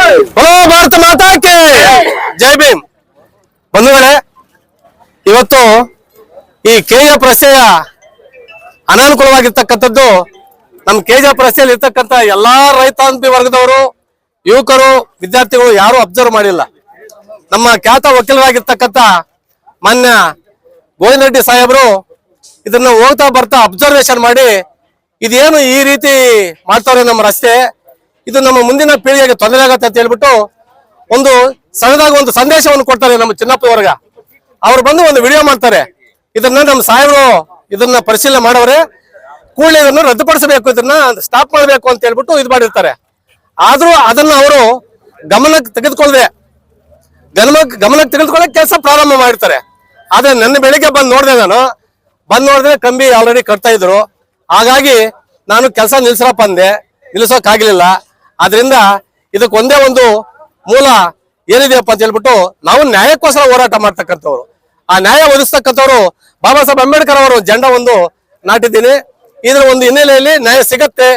बोलो भारत माता के जय भीಮ್ ಬಂಧುಗಳೇ, ಇವತ್ತು ಈ ಕೆಜಿಎಫ್ ರಸ್ತೆಯ ಅನಾನುಕೂಲವಾಗಿರ್ತಕ್ಕಂಥದ್ದು ನಮ್ಮ ಕೆಜಿಎಫ್ ರಸ್ತೆಯಲ್ಲಿ ಇರ್ತಕ್ಕಂಥ ಎಲ್ಲಾ ರೈತಾಂತಿ ವರ್ಗದವರು, ಯುವಕರು, ವಿದ್ಯಾರ್ಥಿಗಳು ಯಾರು ಅಬ್ಸರ್ವ್ ಮಾಡಿಲ್ಲ. ನಮ್ಮ ಖ್ಯಾತ ವಕೀಲರಾಗಿರ್ತಕ್ಕಂಥ ಮಾನ್ಯ ಗೋವಿಂದ ರೆಡ್ಡಿ ಸಾಹೇಬರು ಇದನ್ನ ಹೋಗ್ತಾ ಬರ್ತಾ ಅಬ್ಸರ್ವೇಷನ್ ಮಾಡಿ ಇದೇನು ಈ ರೀತಿ ಮಾಡ್ತಾರೆ ನಮ್ಮ ರಸ್ತೆ, ಇದು ನಮ್ಮ ಮುಂದಿನ ಪೀಳಿಗೆಗೆ ತೊಂದರೆ ಆಗತ್ತೆ ಅಂತ ಹೇಳ್ಬಿಟ್ಟು ಒಂದು ಸಣ್ಣದಾಗಿ ಒಂದು ಸಂದೇಶವನ್ನು ಕೊಡ್ತಾರೆ ನಮ್ಮ ಚಿನ್ನಪ್ಪ ವರ್ಗ. ಅವ್ರು ಬಂದು ಒಂದು ವಿಡಿಯೋ ಮಾಡ್ತಾರೆ. ಇದನ್ನ ನಮ್ಮ ಸಾಹೇಬರು ಇದನ್ನ ಪರಿಶೀಲನೆ ಮಾಡವ್ರೆ, ಕೂಡಲೇ ಇದನ್ನು ರದ್ದುಪಡಿಸಬೇಕು, ಇದನ್ನ ಸ್ಟಾಪ್ ಮಾಡಬೇಕು ಅಂತ ಹೇಳ್ಬಿಟ್ಟು ಇದು ಮಾಡಿರ್ತಾರೆ. ಆದ್ರೂ ಅದನ್ನ ಅವರು ಗಮನಕ್ಕೆ ತೆಗೆದುಕೊಳ್ಳಕ್ಕೆ ಕೆಲಸ ಪ್ರಾರಂಭ ಮಾಡಿರ್ತಾರೆ. ಆದ್ರೆ ನನ್ನ ಬೆಳಿಗ್ಗೆ ಬಂದು ನೋಡಿದ್ರೆ ಕಂಬಿ ಆಲ್ರೆಡಿ ಕಟ್ತಾ ಇದ್ರು. ಹಾಗಾಗಿ ನಾನು ಕೆಲಸ ನಿಲ್ಸರಪ್ಪ ಅಂದೆ, ನಿಲ್ಸೋಕಾಗ್ಲಿಲ್ಲ. ಆದ್ರಿಂದ ಇದಕ್ಕೆ ಒಂದೇ ಒಂದು ಮೂಲ ಏನಿದೆಯಪ್ಪ ಅಂತ ಹೇಳ್ಬಿಟ್ಟು ನಾವು ನ್ಯಾಯಕ್ಕೋಸ್ಕರ ಹೋರಾಟ ಮಾಡ್ತಕ್ಕಂಥವ್ರು, ಆ ನ್ಯಾಯ ಒದಗಿಸ್ತಕ್ಕಂಥವ್ರು ಬಾಬಾ ಸಾಹೇಬ್ ಅಂಬೇಡ್ಕರ್ ಅವರು ಜೆಂಡ ಒಂದು ನಾಟಿದ್ದೀನಿ. ಇದ್ರ ಒಂದು ಹಿನ್ನೆಲೆಯಲ್ಲಿ ನ್ಯಾಯ ಸಿಗತ್ತೆ,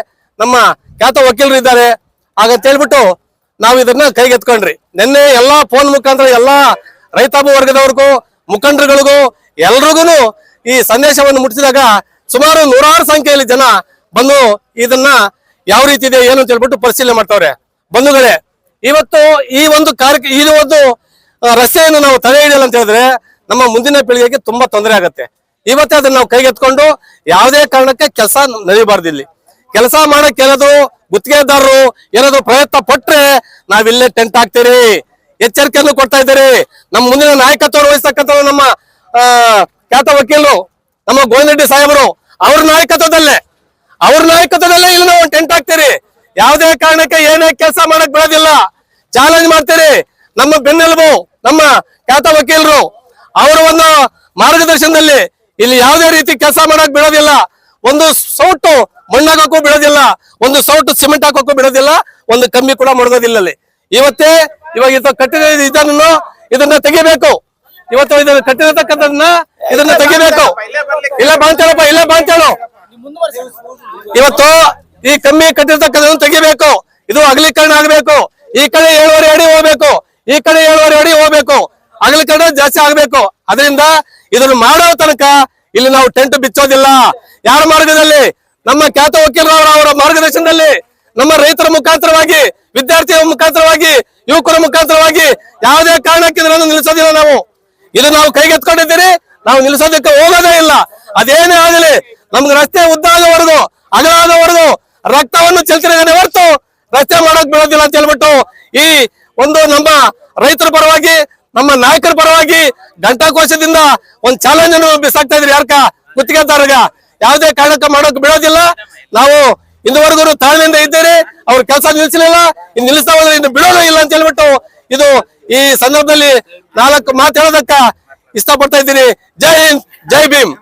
ನಮ್ಮ ಖ್ಯಾತ ವಕೀಲರು ಇದ್ದಾರೆ ಹಾಗಂತ ಹೇಳ್ಬಿಟ್ಟು ನಾವು ಇದನ್ನ ಕೈಗೆತ್ಕೊಂಡ್ರಿ. ನಿನ್ನೆ ಎಲ್ಲಾ ಫೋನ್ ಮುಖಾಂತರ ಎಲ್ಲಾ ರೈತಾಪಿ ವರ್ಗದವ್ರಿಗೂ, ಮುಖಂಡರುಗಳಿಗೂ, ಎಲ್ರಿಗೂ ಈ ಸಂದೇಶವನ್ನು ಮುಟ್ಟಿಸಿದಾಗ ಸುಮಾರು 100 ಸಂಖ್ಯೆಯಲ್ಲಿ ಜನ ಬಂದು ಇದನ್ನ ಯಾವ ರೀತಿ ಇದೆ ಏನು ಅಂತ ಹೇಳ್ಬಿಟ್ಟು ಪರಿಶೀಲನೆ ಮಾಡ್ತಾವ್ರೆ. ಬಂಧುಗಳೇ, ಇವತ್ತು ಈ ಒಂದು ರಸ್ತೆಯನ್ನು ನಾವು ತಡೆ ಹಿಡಿಯಲ್ಲ ಅಂತ ಹೇಳಿದ್ರೆ ನಮ್ಮ ಮುಂದಿನ ಪೀಳಿಗೆಗೆ ತುಂಬಾ ತೊಂದರೆ ಆಗತ್ತೆ. ಇವತ್ತೇ ಅದನ್ನ ನಾವು ಕೈಗೆತ್ಕೊಂಡು ಯಾವುದೇ ಕಾರಣಕ್ಕೆ ಕೆಲಸ ನಡೀಬಾರ್ದು. ಇಲ್ಲಿ ಕೆಲಸ ಮಾಡಕ್ಕೆ ಏನಾದ್ರು ಗುತ್ತಿಗೆದಾರರು ಏನಾದ್ರು ಪ್ರಯತ್ನ ಪಟ್ರೆ ನಾವಿಲ್ಲೇ ಟೆಂಟ್ ಹಾಕ್ತೀರಿ, ಎಚ್ಚರಿಕೆಯನ್ನು ಕೊಡ್ತಾ ಇದ್ದೀರಿ. ನಮ್ಮ ಮುಂದಿನ ನಾಯಕತ್ವ ವಹಿಸ್ತಕ್ಕಂಥ ನಮ್ಮ ಖ್ಯಾತ ವಕೀಲರು ನಮ್ಮ ಗೋವಿಂದ ರೆಡ್ಡಿ ಸಾಹೇಬರು ಅವ್ರ ನಾಯಕತ್ವದಲ್ಲೇ ಇಲ್ಲಿ ನಾವು ಟೆಂಟ್ ಹಾಕ್ತೀರಿ. ಯಾವುದೇ ಕಾರಣಕ್ಕೆ ಏನೇ ಕೆಲಸ ಮಾಡಕ್ ಬಿಡೋದಿಲ್ಲ, ಚಾಲೆಂಜ್ ಮಾಡ್ತೀರಿ. ನಮ್ಮ ಬೆನ್ನೆಲುಬು ನಮ್ಮ ಖ್ಯಾತ ವಕೀಲರು ಅವರ ಒಂದು ಮಾರ್ಗದರ್ಶನದಲ್ಲಿ ಇಲ್ಲಿ ಯಾವುದೇ ರೀತಿ ಕೆಲಸ ಮಾಡಕ್ ಬಿಡೋದಿಲ್ಲ. ಒಂದು ಸೌಟು ಮಣ್ಣಾಕಕ್ಕೂ ಬಿಡೋದಿಲ್ಲ, ಒಂದು ಸೌಟು ಸಿಮೆಂಟ್ ಹಾಕೋಕ್ಕೂ ಬಿಡೋದಿಲ್ಲ, ಒಂದು ಕಮ್ಮಿ ಕೂಡ ಮುಳುಗೋದಿಲ್ಲ. ಅಲ್ಲಿ ಇವಾಗ ಕಟ್ಟಿದ ಇದನ್ನ ತೆಗಿಬೇಕು. ಇವತ್ತು ಇದನ್ನ ಕಟ್ಟಿರತಕ್ಕಂಥದನ್ನ ಇದನ್ನ ತೆಗಿಬೇಕು. ಇಲ್ಲ ಬಾಂತೇಳು ಇವತ್ತು ಈ ಕಮ್ಮಿ ಕಟ್ಟಿರ್ತಕ್ಕಂಥದನ್ನ ತೆಗಿಬೇಕು. ಇದು ಅಗಲೀಕರಣ ಆಗ್ಬೇಕು. ಈ ಕಡೆ 7.5 ಅಡಿ ಹೋಗ್ಬೇಕು, ಈ ಕಡೆ 7.5 ಅಡಿ ಹೋಗ್ಬೇಕು, ಅಗಲೀಕರಣ ಜಾಸ್ತಿ ಆಗ್ಬೇಕು. ಅದರಿಂದ ಇದನ್ನು ಮಾಡೋ ತನಕ ಇಲ್ಲಿ ನಾವು ಟೆಂಟ್ ಬಿಚ್ಚೋದಿಲ್ಲ. ಯಾರ ಮಾರ್ಗದಲ್ಲಿ? ನಮ್ಮ ಖ್ಯಾತ ವಕೀಲರ ಅವರ ಮಾರ್ಗದರ್ಶನದಲ್ಲಿ, ನಮ್ಮ ರೈತರ ಮುಖಾಂತರವಾಗಿ, ವಿದ್ಯಾರ್ಥಿಗಳ ಮುಖಾಂತರವಾಗಿ, ಯುವಕರ ಮುಖಾಂತರವಾಗಿ ಯಾವುದೇ ಕಾರಣಕ್ಕೆ ಇದನ್ನು ನಿಲ್ಲಿಸೋದಿಲ್ಲ. ಇದು ನಾವು ಕೈಗೆತ್ಕೊಂಡಿದ್ದೀರಿ, ನಾವು ನಿಲ್ಲಿಸೋದಕ್ಕೆ ಹೋಗೋದೇ ಇಲ್ಲ. ಅದೇನೇ ಆಗಲಿ ನಮ್ಗೆ ರಸ್ತೆ ಉದ್ದಾದವರೆಗೂ ಅಗಲಾದವರೆಗೂ ರಕ್ತವನ್ನು ಚೆಲ್ತಿರೋದೇ ಹೊರತು ರಸ್ತೆ ಮಾಡಕ್ ಬಿಡೋದಿಲ್ಲ ಅಂತ ಹೇಳ್ಬಿಟ್ಟು ಈ ಒಂದು ನಮ್ಮ ರೈತರ ಪರವಾಗಿ, ನಮ್ಮ ನಾಯಕರ ಪರವಾಗಿ ಘಂಟಾಕೋಶದಿಂದ ಒಂದು ಚಾಲೆಂಜ್ ಅನ್ನು ಬಿಸಾಕ್ತಾ ಇದ್ರಿ. ಯಾರ್ಕ ಗುತ್ತಿಗೆದಾರಗ ಯಾವುದೇ ಕಾರಣಕ್ಕೆ ಮಾಡೋಕ್ ಬಿಡೋದಿಲ್ಲ. ನಾವು ಇಂದುವರೆಗೂ ತಾಳ್ಮೆಯಿಂದ ಇದ್ದೀರಿ. ಅವ್ರ ಕೆಲಸ ನಿಲ್ಲಿಸಲಿಲ್ಲ, ಇನ್ನು ನಿಲ್ಲಿಸ್ತಾ ಹೋದ್ರೆ ಇನ್ನು ಬಿಡೋದೇ ಇಲ್ಲ ಅಂತ ಹೇಳ್ಬಿಟ್ಟು ಇದು ಈ ಸಂದರ್ಭದಲ್ಲಿ 4 ಮಾತು ಹೇಳೋದಕ್ಕ ಇಷ್ಟಪಡ್ತಾ ಇದ್ದೀನಿ. ಜೈ ಹಿಂದ್, ಜೈ ಭೀಮ್.